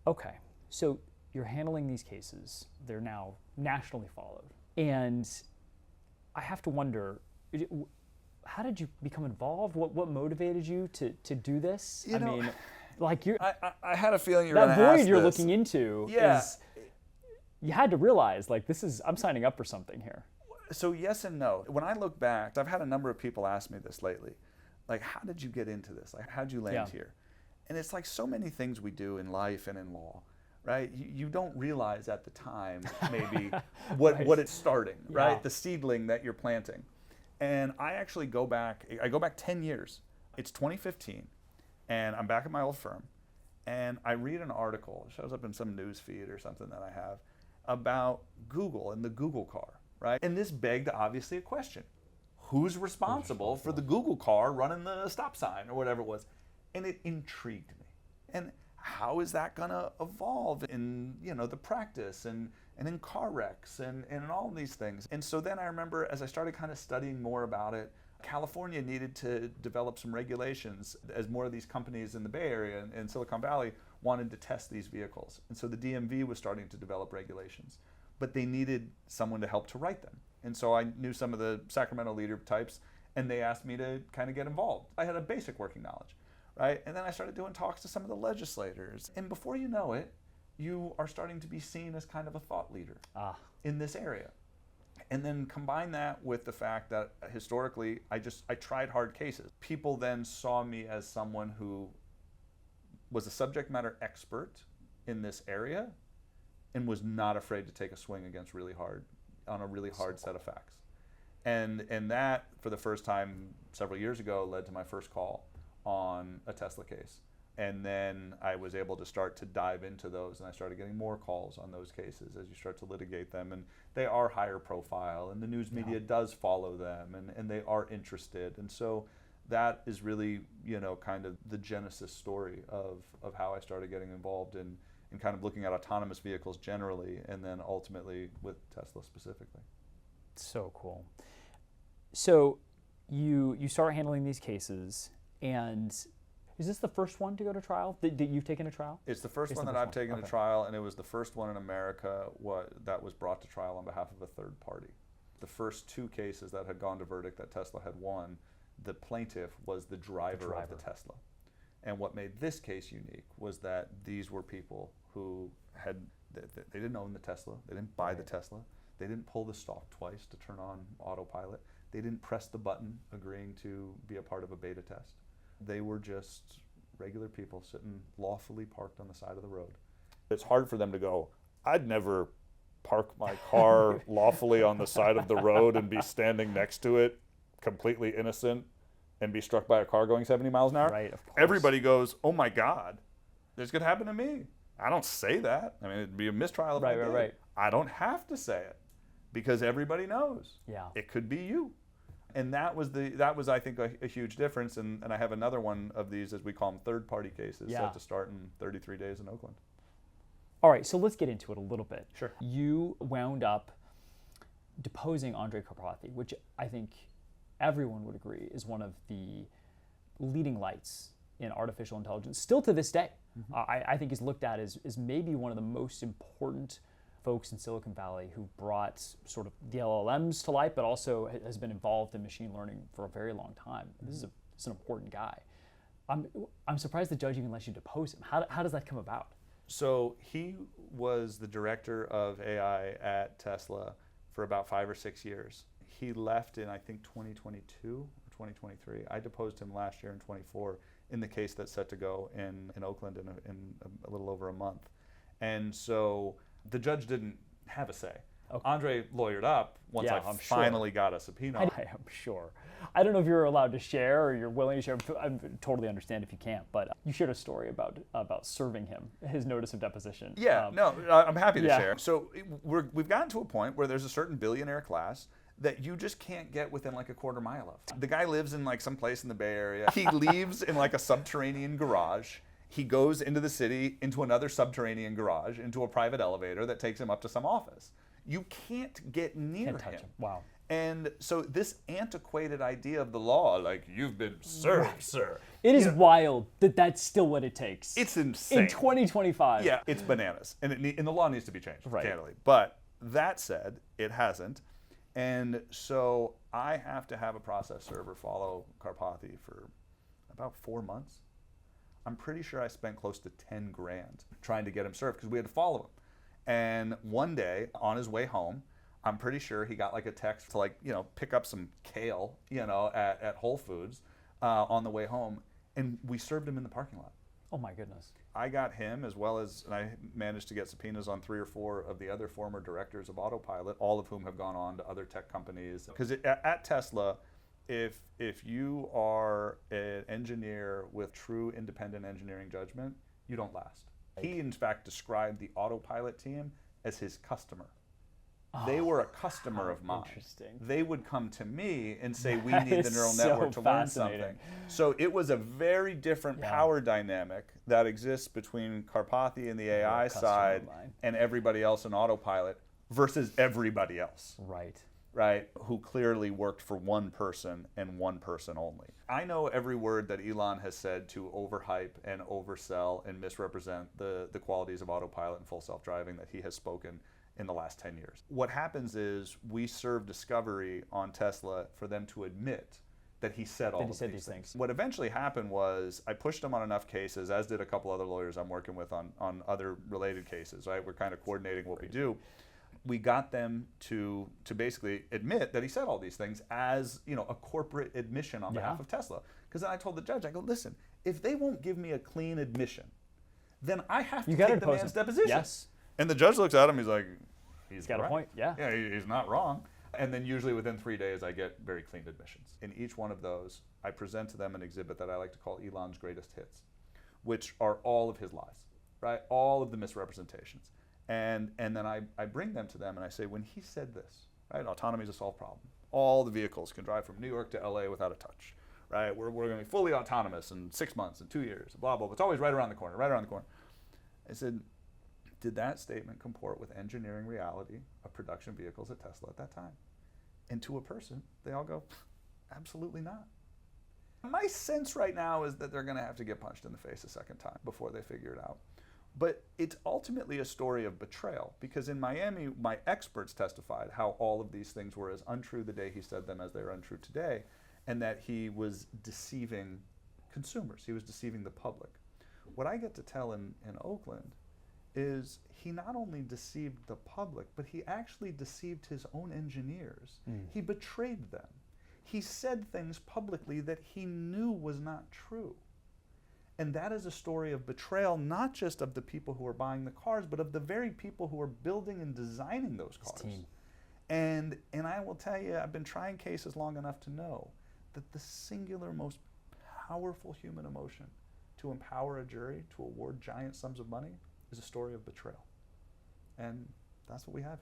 Okay, so you're handling these cases. They're now nationally followed. And I have to wonder, how did you become involved? What motivated you to do this? You know, mean, like you're I had a feeling you were going to that ask void you're this. looking into Yeah. is, you had to realize, like, I'm signing up for something here. So yes and no. When I look back, I've had a number of people ask me this lately. Like, how did you get into this? Like, how'd you land here? And it's like so many things we do in life and in law, right? You don't realize at the time, maybe, what it's starting, right? The seedling that you're planting. And I actually go back 10 years. It's 2015, and I'm back at my old firm, and I read an article, it shows up in some news feed or something that I have, about Google and the Google car, right? And this begged, obviously, a question. Who's responsible for the Google car running the stop sign or whatever it was? And it intrigued me. And how is that gonna evolve in, the practice and in car wrecks and in all of these things? And so then I remember, as I started kind of studying more about it, California needed to develop some regulations as more of these companies in the Bay Area and Silicon Valley wanted to test these vehicles. And so the DMV was starting to develop regulations, but they needed someone to help to write them. And so I knew some of the Sacramento leader types, and they asked me to kind of get involved. I had a basic working knowledge, right? And then I started doing talks to some of the legislators. And before you know it, you are starting to be seen as kind of a thought leader in this area. And then combine that with the fact that historically, I tried hard cases. People then saw me as someone who was a subject matter expert in this area and was not afraid to take a swing against on a really hard set of facts. And that, for the first time several years ago, led to my first call on a Tesla case. And then I was able to start to dive into those, and I started getting more calls on those cases as you start to litigate them. And they are higher profile, and the news media does follow them, and they are interested. And so that is really, kind of the genesis story of how I started getting involved in kind of looking at autonomous vehicles generally, and then ultimately with Tesla specifically. So cool. So you start handling these cases, and is this the first one to go to trial that you've taken to trial? It's the first one that I've taken to trial, and it was the first one in America that was brought to trial on behalf of a third party. The first two cases that had gone to verdict that Tesla had won, the plaintiff was the driver of the Tesla. And what made this case unique was that these were people who they didn't own the Tesla, they didn't buy the Tesla, they didn't pull the stalk twice to turn on autopilot, they didn't press the button agreeing to be a part of a beta test. They were just regular people sitting lawfully parked on the side of the road. It's hard for them to go, I'd never park my car lawfully on the side of the road and be standing next to it, completely innocent, and be struck by a car going 70 miles an hour. Right, of course. Everybody goes, oh my God, this could happen to me. I don't say that. I mean, it'd be a mistrial if I did. Right. I don't have to say it because everybody knows. Yeah. It could be you. And that was I think a huge difference. And I have another one of these, as we call them, third-party cases, set to start in 33 days in Oakland. All right, so let's get into it a little bit. Sure. You wound up deposing Andrej Karpathy, which I think everyone would agree is one of the leading lights in artificial intelligence, still to this day. I think is looked at as maybe one of the most important folks in Silicon Valley who brought sort of the LLMs to light, but also has been involved in machine learning for a very long time. This is an important guy. I'm surprised the judge even lets you depose him. How does that come about? So he was the director of AI at Tesla for about 5 or 6 years. He left in, I think, 2022 or 2023. I deposed him last year in 24 in the case that's set to go in Oakland in a little over a month. And so the judge didn't have a say. Okay. Andrej lawyered up once I finally got a subpoena. I am sure. I don't know if you're allowed to share or you're willing to share. I totally understand if you can't, but you shared a story about serving him his notice of deposition. Yeah, I'm happy to share. So we've gotten to a point where there's a certain billionaire class that you just can't get within like a quarter mile of. The guy lives in like some place in the Bay Area. He leaves in like a subterranean garage. He goes into the city, into another subterranean garage, into a private elevator that takes him up to some office. You can't get near him. Touch him. Wow. And so this antiquated idea of the law, like, you've been served, sir. It is wild that that's still what it takes. It's insane. In 2025. Yeah, it's bananas. And the law needs to be changed, Right. candidly. But that said, it hasn't. And so I have to have a process server follow Karpathy for about 4 months. I'm pretty sure I spent close to 10 grand trying to get him served because we had to follow him. And one day on his way home, I'm pretty sure he got like a text to pick up some kale, at Whole Foods on the way home. And we served him in the parking lot. Oh my goodness. I got him as well as, and I managed to get subpoenas on 3 or 4 of the other former directors of Autopilot, all of whom have gone on to other tech companies. Because at Tesla, if you are an engineer with true independent engineering judgment, you don't last. He, in fact, described the Autopilot team as his customer. They were a customer of mine. Interesting. They would come to me and say, we That need the is neural so network to learn fascinating. something. So it was a very different power dynamic that exists between Karpathy and the AI customer side of mine. and everybody else in Autopilot versus everybody else. Right, who clearly worked for one person and one person only. I know every word that Elon has said to overhype and oversell and misrepresent the qualities of Autopilot and full self-driving that he has spoken in the last 10 years. What happens is we serve discovery on Tesla for them to admit that he said all of these things. What eventually happened was I pushed him on enough cases, as did a couple other lawyers I'm working with on other related cases, right? We're kind of coordinating what we do. We got them to basically admit that he said all these things as, a corporate admission on behalf of Tesla. Because then I told the judge, I go, listen, if they won't give me a clean admission, then I have to take the man's deposition. Yes. And the judge looks at him, he's like, he's got a point, yeah. Yeah, he's not wrong. And then usually within 3 days, I get very clean admissions. In each one of those, I present to them an exhibit that I like to call Elon's greatest hits, which are all of his lies, right? All of the misrepresentations. And then I bring them to them and I say, when he said this, right, autonomy is a solved problem. All the vehicles can drive from New York to LA without a touch, right? We're going to be fully autonomous in 6 months, in 2 years, blah, blah, blah. It's always right around the corner, right around the corner. I said, did that statement comport with engineering reality of production vehicles at Tesla at that time? And to a person, they all go, absolutely not. My sense right now is that they're going to have to get punched in the face a second time before they figure it out. But it's ultimately a story of betrayal, because in Miami, my experts testified how all of these things were as untrue the day he said them as they are untrue today, and that he was deceiving consumers. He was deceiving the public. What I get to tell in Oakland is he not only deceived the public, but he actually deceived his own engineers. He betrayed them. He said things publicly that he knew was not true. And that is a story of betrayal, not just of the people who are buying the cars, but of the very people who are building and designing those cars. And I will tell you, I've been trying cases long enough to know that the singular most powerful human emotion to empower a jury to award giant sums of money is a story of betrayal. And that's what we have.